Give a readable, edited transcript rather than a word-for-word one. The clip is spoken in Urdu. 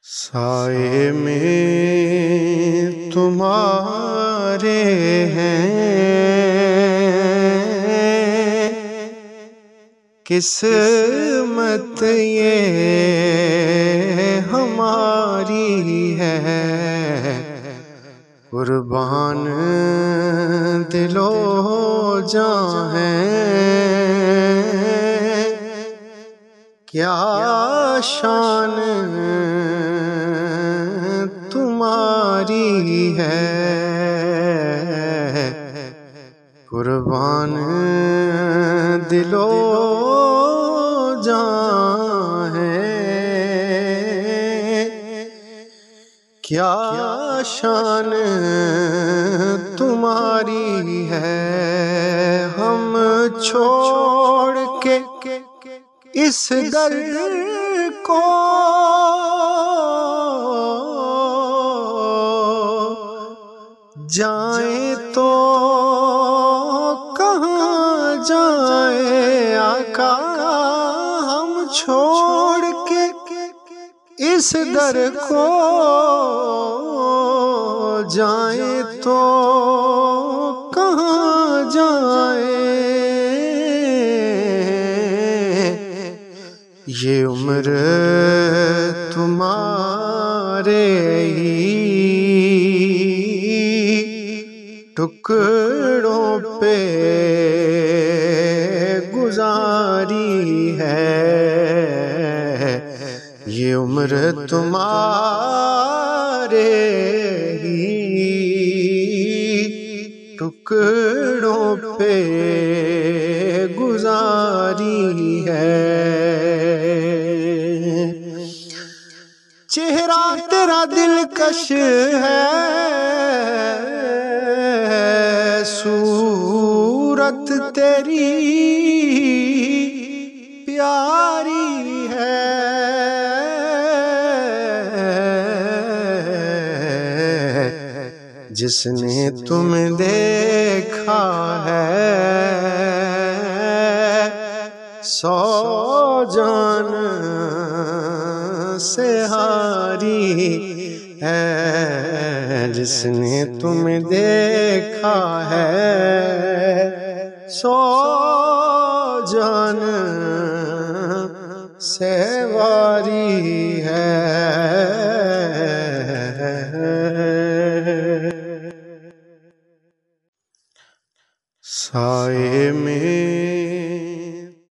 سائے میں تمہارے ہیں، قسمت یہ ہماری ہے، قربان دل و جاں ہیں، کیا شان تمہاری ہے، قربان دل و جاں ہیں، کیا شان تمہاری ہے۔ ہم چھوڑ کے اس در کو جائیں تو کہاں جائیں آقا، ہم چھوڑ کے اس در کو جائیں تو کہاں جائیں، یہ عمر تمہارے ہی ٹکڑوں پہ گزاری ہے، یہ عمر تمہارے ہی ٹکڑوں پہ گزاری ہے، چہرہ تیرا دلکش ہے، صورت تیری پیاری ہے، جس نے تم دیکھا ہے 100 جان سے ہاری ہے، جس نے تم دیکھا ہے 100 جان سے واری ہے۔ سائے میں